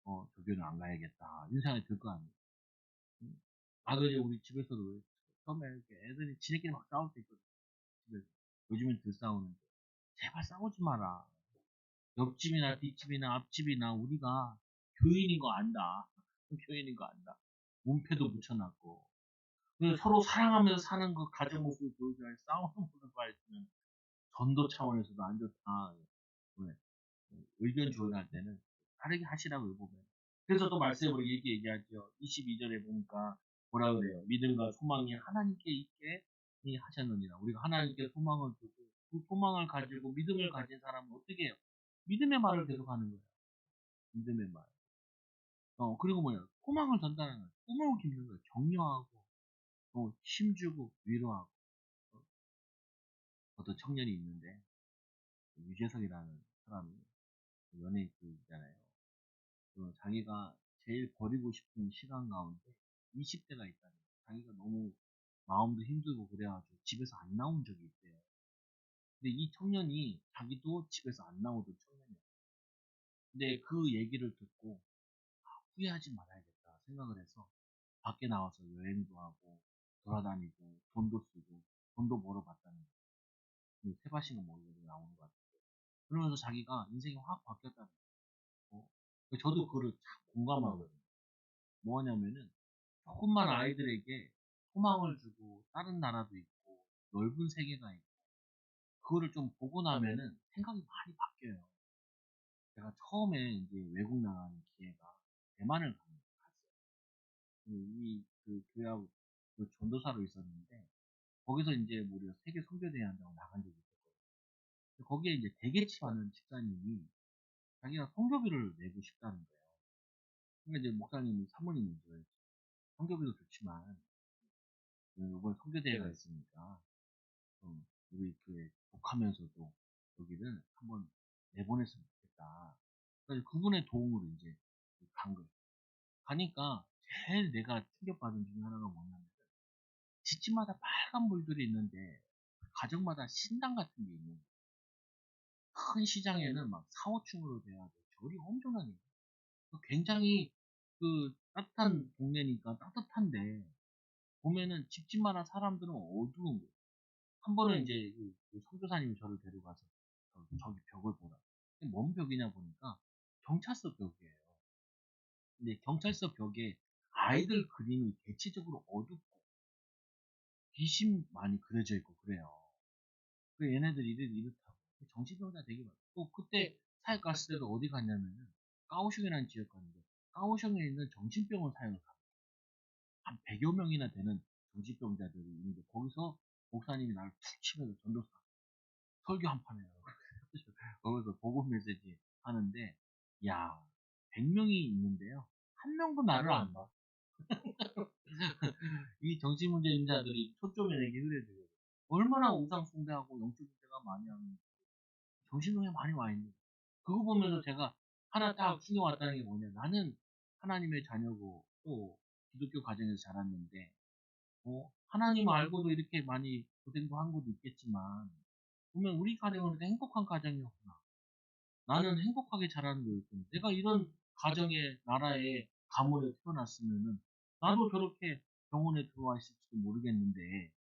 저 교회는 안 가야겠다 이런 생각이 들 거 아니에요. 음. 아들이 우리 집에서도 처음에 이렇게 애들이 지네끼리 막 싸울 때 있거든. 집에서. 요즘엔 덜 싸우는데 제발 싸우지 마라. 옆집이나 뒷집이나 앞집이나 우리가 교인인 거 안다. 교인인 거 안다. 문패도 붙여놨고. 그리고 서로 사랑하면서 사는 그 가정 모습을 보여줘야 싸우는 모습을 알면 전도 차원에서도 안 좋다. 왜? 의견 조율할 때는 다르게 하시라고 보면. 그래서 또 말씀에 우리 이렇게 얘기하죠. 22절에 보니까 뭐라 그래요? 믿음과 소망이 하나님께 있게 하셨느니라. 우리가 하나님께 소망을 두고 그 소망을 가지고 믿음을 가진 사람은 어떻게 해요? 믿음의 말을 계속 하는 거예요. 믿음의 말. 그리고 뭐냐? 소망을 전달하는 거예요. 꿈을 키우는 거예요. 격려하고, 힘주고, 위로하고. 어, 어떤 청년이 있는데, 유재석이라는 사람이 연예인 그 있잖아요. 자기가 제일 버리고 싶은 시간 가운데 20대가 있다는 거예요. 자기가 너무 마음도 힘들고 그래가지고 집에서 안 나온 적이 있대요. 근데 이 청년이 자기도 집에서 안 나오던 청년이에요. 근데 그 얘기를 듣고 후회하지 말아야겠다 생각을 해서 밖에 나와서 여행도 하고 돌아다니고 돈도 쓰고 돈도 벌어봤다는 거예요. 세바시가 뭐 이런 나오는 것 같아요. 그러면서 자기가 인생이 확 바뀌었다는 거예요. 저도 그걸 참 공감하거든요. 뭐냐면은 조금만 아이들에게 소망을 주고 다른 나라도 있고 넓은 세계가 있고 그거를 좀 보고 나면은 생각이 많이 바뀌어요. 제가 처음에 이제 외국 나가는 기회가 대만을 갔어요. 그 교회하고 그 전도사로 있었는데 거기서 이제 뭐 우리가 세계 선교대회 한다고 나간 적이 있었거든요. 거기에 이제 대개치 하는 집사님이 자기가 선교비를 내고 싶다는 거예요. 그러니까 이제 목사님이 사모님이 이제 선교비도 좋지만 이번 선교대회가 있으니까 우리 교회 독하면서도 여기를 한번 내보냈으면 좋겠다. 그래서 그분의 도움으로 이제 간 거예요. 가니까 제일 내가 충격받은 중에 하나가 뭐냐면 집집마다 빨간 물들이 있는데 가정마다 신당 같은 게 있는 거예요. 큰 시장에는 막 4, 5층으로 돼야 돼. 절이 엄청나게. 굉장히 그 따뜻한 동네니까 따뜻한데 보면은 집집마다 사람들은 어두운 거예요. 한 번은 이제 그 선교사님이 저를 데려가서 저기 벽을 보라. 이게 뭔 벽이냐 보니까 경찰서 벽이에요. 근데 경찰서 벽에 아이들 그림이 대체적으로 어둡고 귀신 많이 그려져 있고 그래요. 그 얘네들이 이렇다고 정신병자 되게 많아. 또 그때 사역 갔을 때도 어디 갔냐면은 까오슝이라는 지역 갔는데 까오슝에 있는 정신병원 사역을 가. 한 100여 명이나 되는 정신병자들이 있는데 거기서 목사님이 나를 툭 치면서 전도사 설교 한 판 해요. 거기서 복음 메시지 하는데, 야, 100명이 있는데요. 한 명도 나를 안 봐. 이 정치문제 인자들이 초점에게 흐려져요. 얼마나 우상 숭배하고 영적 문제가 많이 하는 정신병에 많이 와 있는. 그거 보면서 제가 하나 딱 신경 왔다는 게 뭐냐. 나는 하나님의 자녀고 또 기독교 가정에서 자랐는데, 하나님 알고도 이렇게 많이 고생도 한 것도 있겠지만, 보면 우리 가정은 행복한 가정이었구나. 나는 행복하게 자라는 거였거든. 내가 이런 가정에, 나라에, 가문에 태어났으면은, 나도 저렇게 병원에 들어와 있을지도 모르겠는데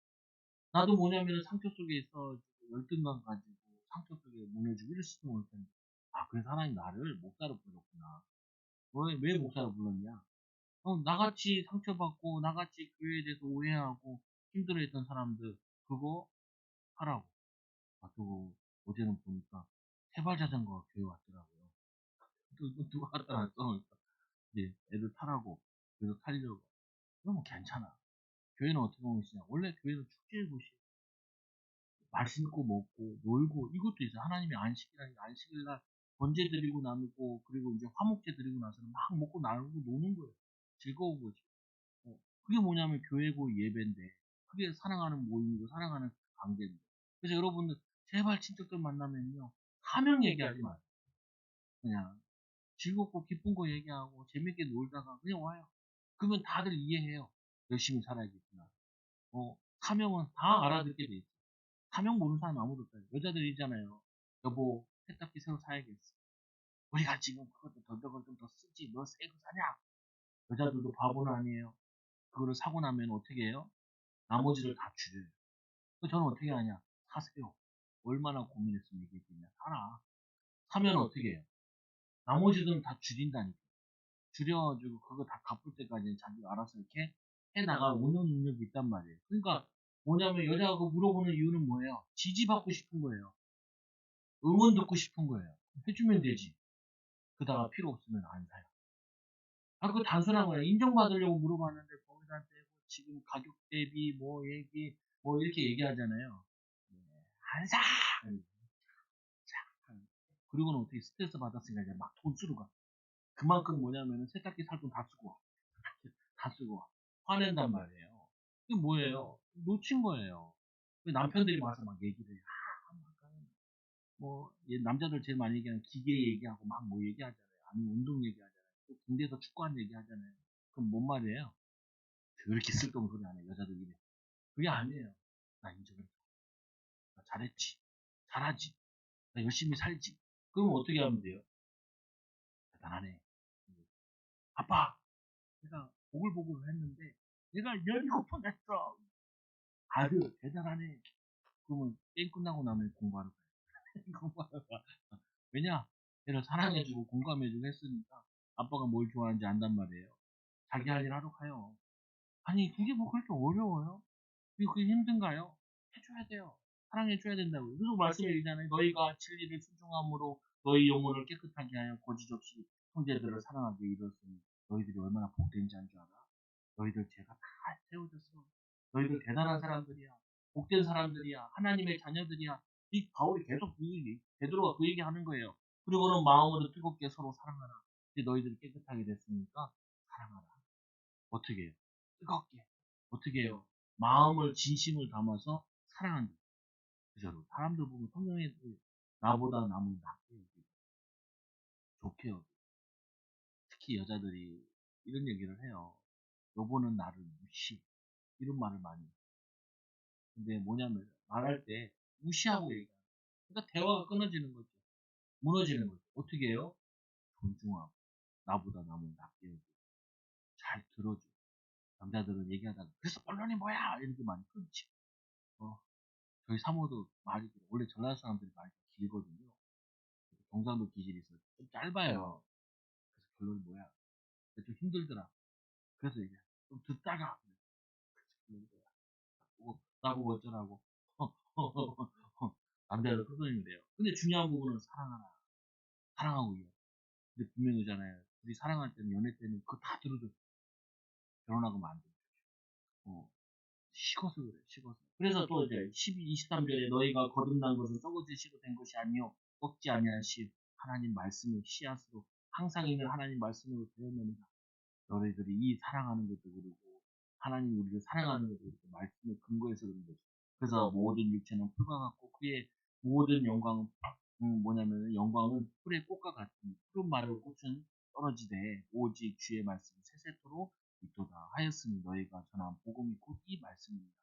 나도 뭐냐면은 상처 속에 있어 가지고 열등감 가지고 상처 속에 무너지고 이랬을지도 모를 텐데. 아 그래서 하나님 나를 목사로 불렀구나. 왜 목사로 불렀냐? 나같이 상처받고 나같이 교회에 대해서 오해하고 힘들어했던 사람들 그거 하라고. 아 또 어제는 보니까 세발 자전거가 교회 왔더라고요. 누가 갖다 놨어. 그러니까 이제 애들 타라고. 그래서 타려고. 그러면 괜찮아. 교회는 어떻게 보면 진짜 원래 교회는 축제의 곳이에요. 맛있고 먹고 놀고 이것도 있어요. 하나님의 안식이라는 게 안식일 날 번제 드리고 나누고 그리고 이제 화목제 드리고 나서는 막 먹고 나누고 노는 거예요. 즐거운 거지. 그게 뭐냐면 교회고 예배인데 그게 사랑하는 모임이고 사랑하는 관계인데. 그래서 여러분들 제발 친척들 만나면요. 사명 얘기하지 마세요. 그냥 즐겁고 기쁜 거 얘기하고 재밌게 놀다가 그냥 와요. 그러면 다들 이해해요. 열심히 살아야겠구나. 사명은 다 알아듣게 돼 있어. 사명 모르는 사람 아무도 없어요. 여자들이잖아요. 여보, 세탁기 새로 사야겠어. 우리가 지금 그것도 덜덜 좀 더 쓰지. 너 새 거 사냐? 여자들도 바보는 아니에요. 그거를 사고 나면 어떻게 해요? 나머지를 다 줄여요. 저는 어떻게 하냐? 사세요. 얼마나 고민했으면 얘기했겠냐. 사라. 사면 어떻게 해요? 나머지들은 다 줄인다니까. 줄여가지고 그거 다 갚을 때까지 자기가 알아서 이렇게 해나갈 운영 능력이 있단 말이에요. 그러니까 뭐냐면 여자가 그 물어보는 이유는 뭐예요? 지지받고 싶은 거예요. 응원 듣고 싶은 거예요. 해주면 되지. 그다가 필요 없으면 안 사요. 그거 단순한 거예요. 인정받으려고 물어봤는데 거기다 대고 지금 가격 대비 뭐 얘기 뭐 이렇게 얘기하잖아요. 네, 안 사. 자, 그리고는 어떻게 스트레스 받았으니까 이제 막 돈 쓰러 가. 그만큼 뭐냐면은 세탁기 살 돈 다 쓰고 와. 다 쓰고 와. 화낸단 말이에요. 이게 뭐예요? 놓친 거예요. 남편들이 와서 막 얘기를 해요. 남자들 제일 많이 얘기하는 기계 얘기하고 막 뭐 얘기하잖아요. 아니면 운동 얘기하잖아요. 또 군대에서 축구하는 얘기하잖아요. 그럼 뭔 말이에요? 그렇게 쓸데없는 소리 안 해, 여자들끼리. 그게 아니에요. 나 인정해. 나 잘했지. 잘하지. 나 열심히 살지. 그럼 어떻게 하면 돼요? 대단하네. 아빠, 내가 보글보글 했는데, 내가 17번 했어. 아주 대단하네. 그러면 게임 끝나고 나면 공부하러 가요. 공부하러 가. 왜냐? 얘를 사랑해주고 공감해주고 했으니까 아빠가 뭘 좋아하는지 안단 말이에요. 자기 할 일 하러 가요. 아니, 그게 뭐 그렇게 어려워요? 그게 힘든가요? 해줘야 돼요. 사랑해줘야 된다고요. 그래서 말씀에 얘기잖아요. 너희가 진리를 순종함으로 너희 영혼을 깨끗하게 하여 거짓없이 형제들을 사랑하게 이뤘으니 너희들이 얼마나 복된지 안 줄 알아? 너희들 죄가 다 세워졌어. 너희들 대단한 사람들이야. 복된 사람들이야. 하나님의 자녀들이야. 이 바울이 계속 베드로가 그 얘기 하는 거예요. 그리고는 마음으로 뜨겁게 서로 사랑하라. 이제 너희들이 깨끗하게 됐으니까 사랑하라. 어떻게 해요? 뜨겁게. 어떻게 해요? 마음을 진심을 담아서 사랑한다. 그죠? 사람들 보면 성경에 나보다 남을 낫게 여기고 좋게 여기고 특히 여자들이 이런 얘기를 해요. 여보는 나를 무시 이런 말을 많이 해요. 근데 뭐냐면 말할 때 무시하고 얘기하는 거예요. 그러니까 대화가 끊어지는 거죠. 무너지는 거죠. 어떻게 해요? 존중하고 나보다 남을 낫게 여기고 잘 들어줘. 남자들은 얘기하다가 그래서 언론이 뭐야 이렇게 많이 끊지. 어, 저희 사모도 말이 원래 전라도 사람들이 말이 길거든요. 경상도 기질이 있어요. 좀 짧아요. 그래서 결론이 뭐야? 좀 힘들더라. 그래서 이제 좀 듣다가 그래서 결론이 뭐야? 나보고 어쩌라고? 남자를 끄덕이래요. 근데 중요한 부분은 사랑하라. 사랑하고 이겨. 근데 분명히 그잖아요. 우리 사랑할 때는 연애 때는 그거 다 들어줘. 결혼하고 안 돼. 어, 식어서 그래. 식어서. 그래서 또 이제 12, 23절에 너희가 거듭난 것은 썩어질 씨로 된 것이 아니요 썩지 아니한 씨 하나님 말씀의 씨앗으로 항상 있는 하나님 말씀으로 되었느니라. 너희들이 이 사랑하는 것도 그러고 하나님 우리를 사랑하는 것도 그렇고 말씀의 근거에서 그런 거죠. 그래서 모든 육체는 풀과 같고 그의 모든 영광은 뭐냐면 영광은 풀의 꽃과 같으니 푸른 마를 꽃은 떨어지되 오직 주의 말씀이 세세토록 있도다 하였으니 너희가 전한 복음이 곧 이 말씀입니다.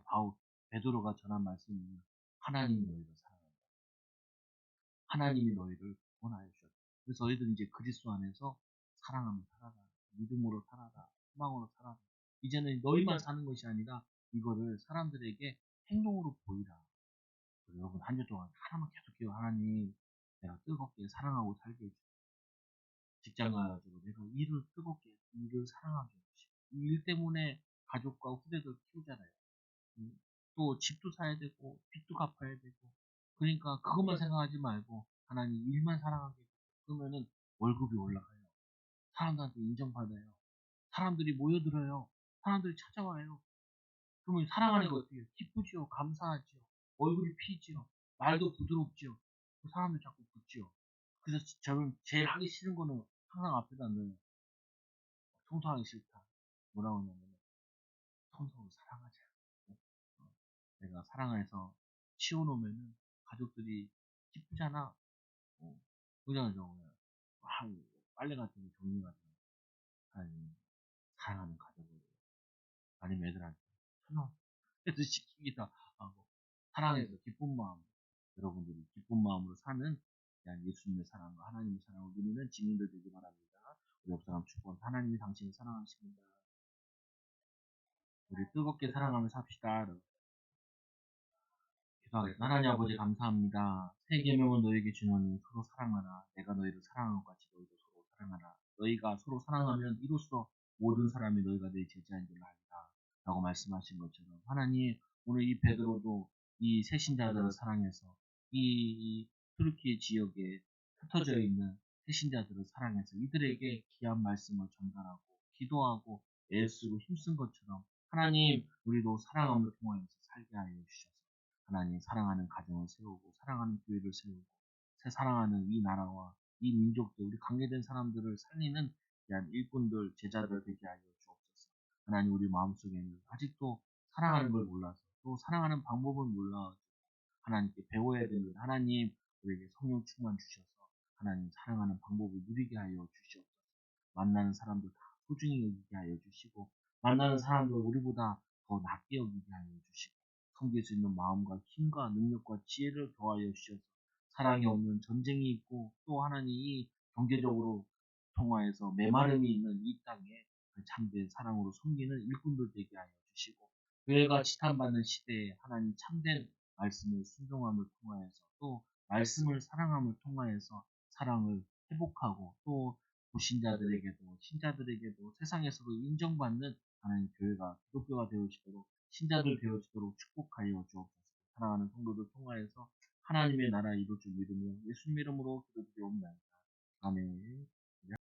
바울 베드로가 전한 말씀이 하나님이 너희를 사랑한다. 하나님이 너희를 구원하여 주셨다. 그래서 너희들 이제 그리스도 안에서 사랑하며 살아라. 믿음으로 살아라. 소망으로 살아라. 이제는 너희만 사는 것이 아니라 이거를 사람들에게 행동으로 보이라. 여러분 한 주 동안 하나만 계속해요. 하나님, 내가 뜨겁게 사랑하고 살게 해주시고, 직장 가가지고 내가 일을 뜨겁게 일을 사랑하게 해주시고, 이 일 때문에 가족과 후대들 키우잖아요. 또 집도 사야 되고 빚도 갚아야 되고, 그러니까 그것만 생각하지 말고 하나님 일만 사랑하게 해주시고, 그러면은 월급이 올라가요. 사람들한테 인정받아요. 사람들이 모여들어요. 사람들이 찾아와요. 그러면 사랑하는 거 어떻게 해요? 기쁘지요. 감사하지요. 얼굴이 피지요. 말도 부드럽지요. 그 사람들 자꾸 붙지요. 그래서 저는 제일 하기 싫은 거는 항상 앞에다 넣어요. 청소하기 싫다. 뭐라고 하냐면 서로 사랑하자. 어, 내가 사랑해서 치워놓으면은 가족들이 기쁘잖아. 그죠? 빨래 같은 거 정리가 돼요. 아니, 사랑하는 가족을 아니면 애들한테 천원 그래서 시키기도 하고, 사랑해서 기쁜 마음, 여러분들이 기쁜 마음으로 사는 그냥 예수님의 사랑과 하나님의 사랑을 누리는 증인들 되기 바랍니다. 우리 옆 사람 축복합니다. 하나님이 당신을 사랑하십니다. 우리 뜨겁게 사랑하며 삽시다. 기도하겠습니다. 하나님 아버지 감사합니다. 새 계명은 너에게 주노니 서로 사랑하라. 내가 너희를 사랑한 것 같이 너희도 서로 사랑하라. 너희가 서로 사랑하면 이로써 모든 사람이 너희가 내 제자인 줄 알리라. 라고 말씀하신 것처럼 하나님, 오늘 이 베드로도 이 새신자들을 사랑해서 이 tu르키 지역에 흩어져 있는 새신자들을 사랑해서 이들에게 귀한 말씀을 전달하고 기도하고 애쓰고 힘쓴 것처럼 하나님, 우리도 사랑함을 통하여서 살게 하여 주셔서 하나님, 사랑하는 가정을 세우고 사랑하는 교회를 세우고 새 사랑하는 이 나라와 이 민족들, 우리 관계된 사람들을 살리는 귀한 일꾼들, 제자들 되게 하여 주옵소서. 하나님, 우리 마음속에는 아직도 사랑하는 걸 몰라서 또 사랑하는 방법을 몰라 하나님께 배워야 됩니다. 하나님, 우리에게 성령 충만 주셔서 하나님 사랑하는 방법을 누리게 하여 주시옵소서. 만나는 사람들 다 소중히 여기게 하여 주시고, 만나는 사람들 우리보다 더 낫게 여기게 하여 주시고, 섬길 수 있는 마음과 힘과 능력과 지혜를 더하여 주셔서 사랑이 없는 전쟁이 있고, 또 하나님 이 경제적으로 통화해서 메마름이 있는 이 땅에 그 참된 사랑으로 섬기는 일꾼들 되게 하여 주시고, 교회가 지탄받는 시대에 하나님 참된 말씀을 순종함을 통하여서 또 말씀을 사랑함을 통하여서 사랑을 회복하고, 또 불신자들에게도 신자들에게도 세상에서도 인정받는 하나님 교회가 기독교가 되어지도록 신자들 되어지도록 축복하여 주옵소서. 사랑하는 성도들 통하여서 하나님의 나라 이룰 줄 믿으며 예수님 이름으로 기도드리옵나이다. 아멘.